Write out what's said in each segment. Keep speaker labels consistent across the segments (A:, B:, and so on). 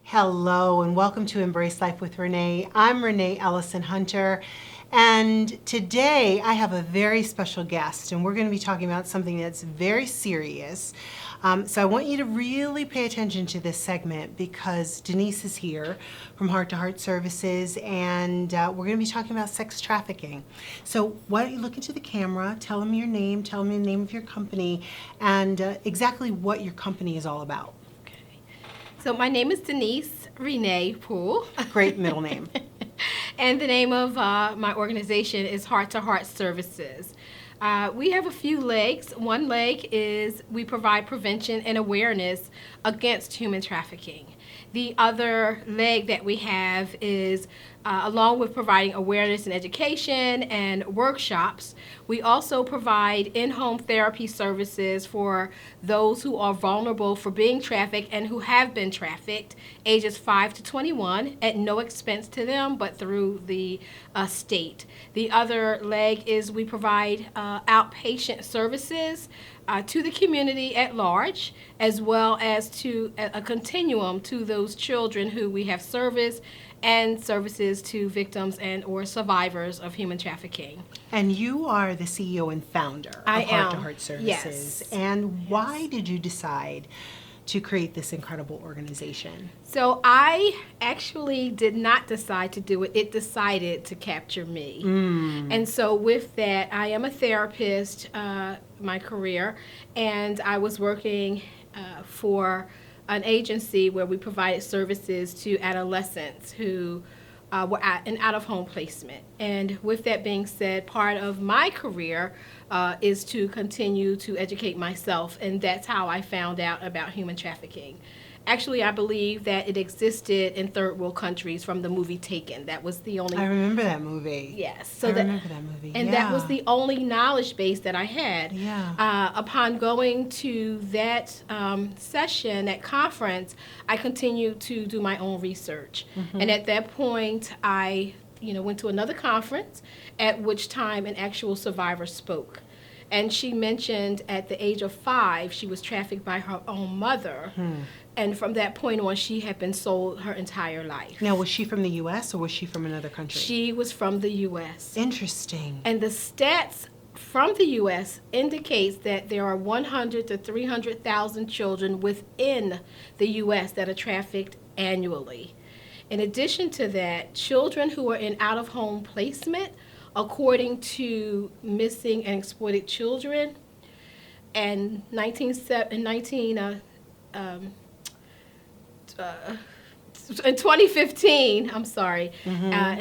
A: Hello and welcome to Embrace Life with Renai. I'm Renai Ellison Hunter, and today I have a very special guest, and we're going to be talking about something that's very serious. So I want you to really pay attention to this segment because Denise is here from Heart to Heart Services, and we're going to be talking about sex trafficking. So why don't you look into the camera, tell them your name, tell them the name of your company, and exactly what your company is all about.
B: So my name is Denise Renai Poole.
A: Great middle name.
B: And the name of my organization is Heart to Heart Services. We have a few legs. One leg is we provide prevention and awareness against human trafficking. The other leg that we have is along with providing awareness and education and workshops, we also provide in-home therapy services for those who are vulnerable for being trafficked and who have been trafficked, ages 5 to 21, at no expense to them, but through the state. The other leg is we provide outpatient services to the community at large, as well as to a continuum to those children who we have service and services to victims and or survivors of human trafficking.
A: And you are the CEO and founder of Heart to Heart Services.
B: Yes.
A: And why did you decide to create this incredible organization?
B: So I actually did not decide to do it. It decided to capture me. And so with that, I am a therapist, my career, and I was working for an agency where we provided services to adolescents who were at an out-of-home placement. And with that being said, part of my career is to continue to educate myself, and that's how I found out about human trafficking. Actually, I believe that it existed in third world countries from the movie Taken. That was the only...
A: I remember that movie.
B: Yes.
A: So I remember that movie.
B: And that was the only knowledge base that I had.
A: Yeah.
B: Upon going to that session, that conference, I continued to do my own research. And at that point, I went to another conference, at which time an actual survivor spoke. And she mentioned at the age of 5, she was trafficked by her own mother. And from that point on, she had been sold her entire life.
A: Now, was she from the U.S. or was she from another country?
B: She was from the U.S.
A: Interesting.
B: And the stats from the U.S. indicates that there are 100 to 300,000 children within the U.S. that are trafficked annually. In addition to that, children who are in out-of-home placement, according to Missing and Exploited Children, in 2015, in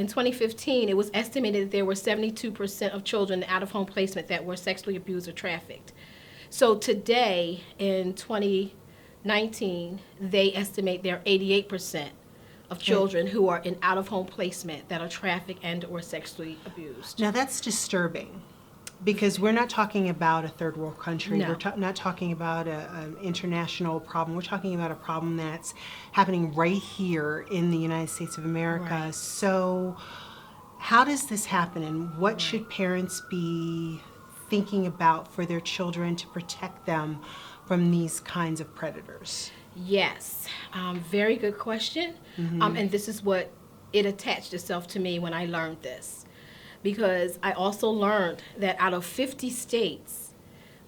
B: 2015, it was estimated that there were 72% of children in out-of-home placement that were sexually abused or trafficked. So today, in 2019, they estimate there are 88% of children who are in out-of-home placement that are trafficked and or sexually abused.
A: Now, that's disturbing. Because we're not talking about a third world country.
B: No.
A: We're not talking about an international problem. We're talking about a problem that's happening right here in the United States of America.
B: Right.
A: So how does this happen, and what should parents be thinking about for their children to protect them from these kinds of predators?
B: Yes, very good question. And this is what it attached itself to me when I learned this. Because I also learned that out of 50 states,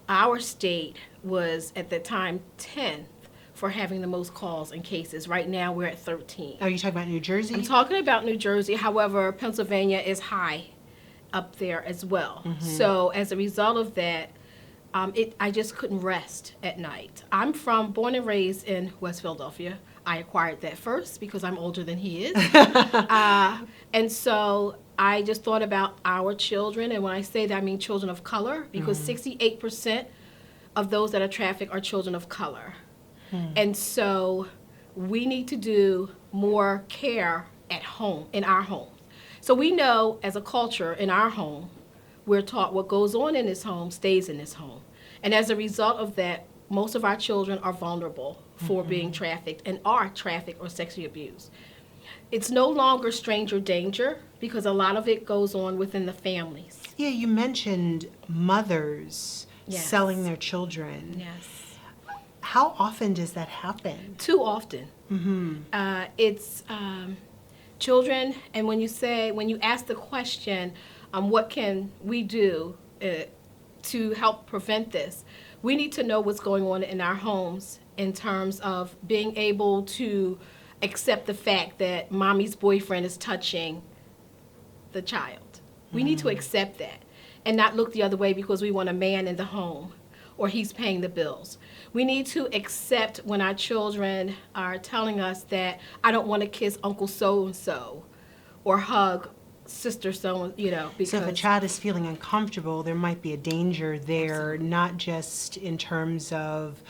B: our state was at the time 10th for having the most calls and cases. Right now we're at 13.
A: Are you talking about New Jersey?
B: I'm talking about New Jersey. However, Pennsylvania is high up there as well. So as a result of that, I just couldn't rest at night. I'm born and raised in West Philadelphia. I acquired that first because I'm older than he is. And so I just thought about our children, and when I say that, I mean children of color, because 68% of those that are trafficked are children of color. And so we need to do more care at home, in our home. So we know as a culture in our home, we're taught what goes on in this home stays in this home. And as a result of that, most of our children are vulnerable for being trafficked and are trafficked or sexually abused. It's no longer stranger danger because a lot of it goes on within the families.
A: Yeah, you mentioned mothers
B: Yes.
A: selling their children.
B: Yes.
A: How often does that happen?
B: Too often. It's children, and when you ask the question, what can we do to help prevent this? We need to know what's going on in our homes in terms of being able to accept the fact that mommy's boyfriend is touching the child. We need to accept that and not look the other way because we want a man in the home or he's paying the bills. We need to accept when our children are telling us that I don't want to kiss Uncle so-and-so or hug sister so, because...
A: So if a child is feeling uncomfortable, there might be a danger there, not just in terms of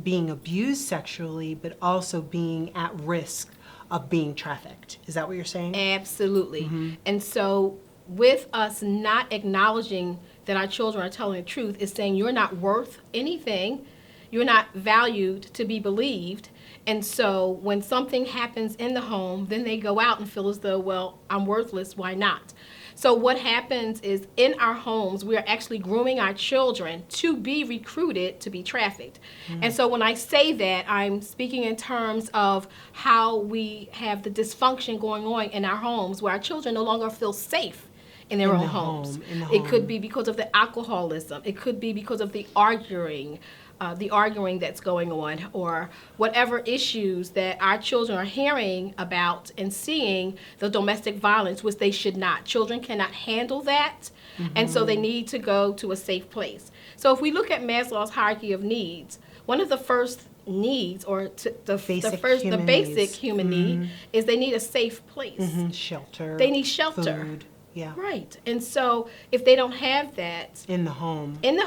A: being abused sexually, but also being at risk of being trafficked. Is that what you're saying?
B: Absolutely. And so with us not acknowledging that our children are telling the truth is saying you're not worth anything, you're not valued to be believed. And so when something happens in the home, then they go out and feel as though, well, I'm worthless, why not? So what happens is in our homes, we are actually grooming our children to be recruited to be trafficked. And so when I say that, I'm speaking in terms of how we have the dysfunction going on in our homes where our children no longer feel safe in their own homes. It could be because of the alcoholism. It could be because of the arguing that's going on, or whatever issues that our children are hearing about and seeing, the domestic violence, which they should not. Children cannot handle that, and so they need to go to a safe place. So if we look at Maslow's hierarchy of needs, one of the first needs, or the basic human need, is they need a safe place.
A: Shelter.
B: They need shelter.
A: Food. Yeah.
B: Right. And so if they don't have that
A: in the home,
B: then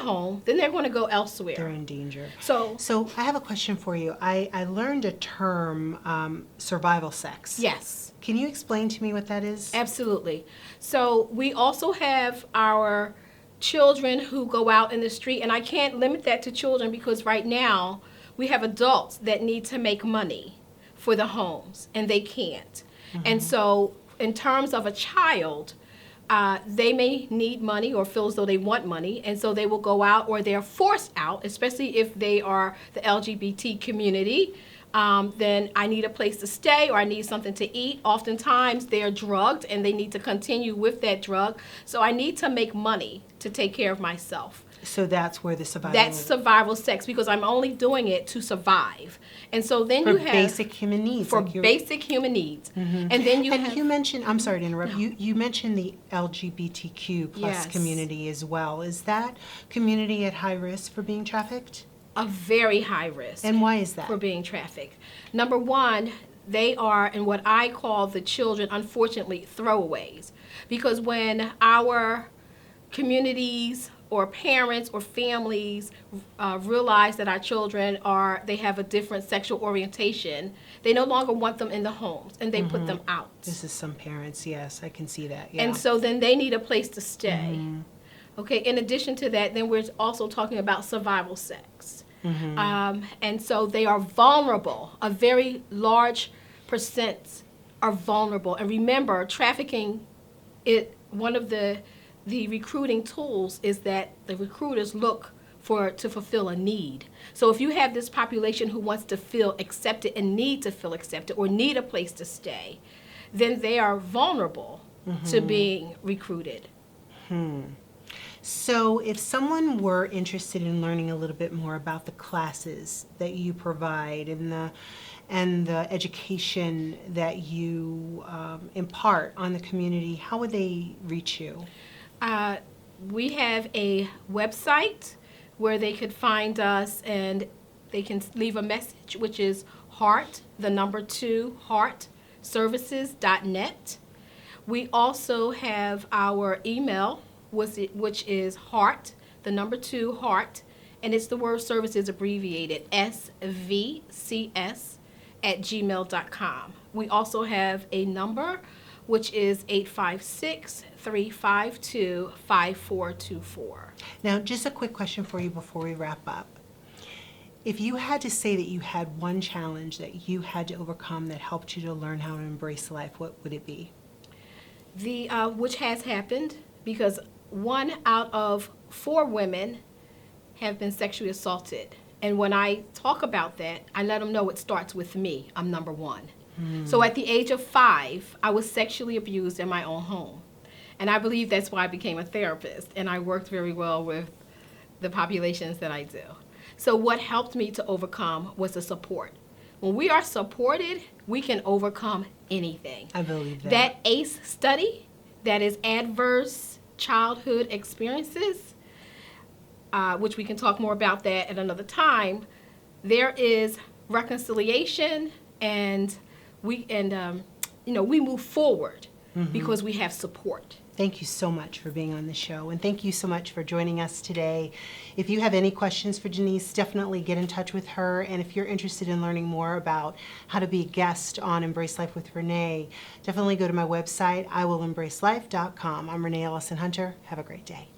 B: they're going to go elsewhere.
A: They're in danger.
B: So
A: I have a question for you. I learned a term, survival sex.
B: Yes.
A: Can you explain to me what that is?
B: Absolutely. So we also have our children who go out in the street, and I can't limit that to children because right now we have adults that need to make money for the homes, and they can't. And so in terms of a child, they may need money or feel as though they want money, and so they will go out, or they're forced out, especially if they are the LGBT community. Then I need a place to stay, or I need something to eat. Oftentimes they're drugged and they need to continue with that drug. So I need to make money to take care of myself.
A: So that's where the survival...
B: That's survival sex, because I'm only doing it to survive. And so then you have...
A: For basic human needs.
B: For basic human needs. And then you have...
A: you mentioned, I'm sorry to interrupt, you mentioned the LGBTQ plus community as well. Is that community at high risk for being trafficked?
B: A very high risk.
A: And why is that?
B: For being trafficked. Number one, they are in what I call the children, unfortunately, throwaways. Because when our communities or parents or families realize that our children they have a different sexual orientation, they no longer want them in the homes, and they put them out.
A: This is some parents, yes, I can see that. Yeah.
B: And so then they need a place to stay. Okay, in addition to that, then we're also talking about survival sex. And so they are vulnerable. A very large percent are vulnerable. And remember, trafficking, one of the recruiting tools is that the recruiters look to fulfill a need. So if you have this population who wants to feel accepted and need to feel accepted or need a place to stay, then they are vulnerable to being recruited.
A: So if someone were interested in learning a little bit more about the classes that you provide and the education that you impart on the community, how would they reach you?
B: We have a website where they could find us, and they can leave a message, which is heartservices.net. We also have our email, which is heart, and it's the word services abbreviated, svcs@gmail.com. We also have a number, which is 856-352-5424.
A: Now, just a quick question for you before we wrap up. If you had to say that you had one challenge that you had to overcome that helped you to learn how to embrace life, what would it be?
B: Which has happened, because 1 out of 4 women have been sexually assaulted And when I talk about that, I let them know it starts with me. I'm number one. So at the age of 5, I was sexually abused in my own home. And I believe that's why I became a therapist. And I worked very well with the populations that I do. So what helped me to overcome was the support. When we are supported, we can overcome anything.
A: I believe that.
B: That ACE study, that is Adverse Childhood Experiences, which we can talk more about that at another time, there is reconciliation, and we move forward because we have support.
A: Thank you so much for being on the show, and thank you so much for joining us today. If you have any questions for Denise, definitely get in touch with her, and if you're interested in learning more about how to be a guest on Embrace Life with Renai, definitely go to my website, iwillembracelife.com. I'm Renai Ellison Hunter. Have a great day.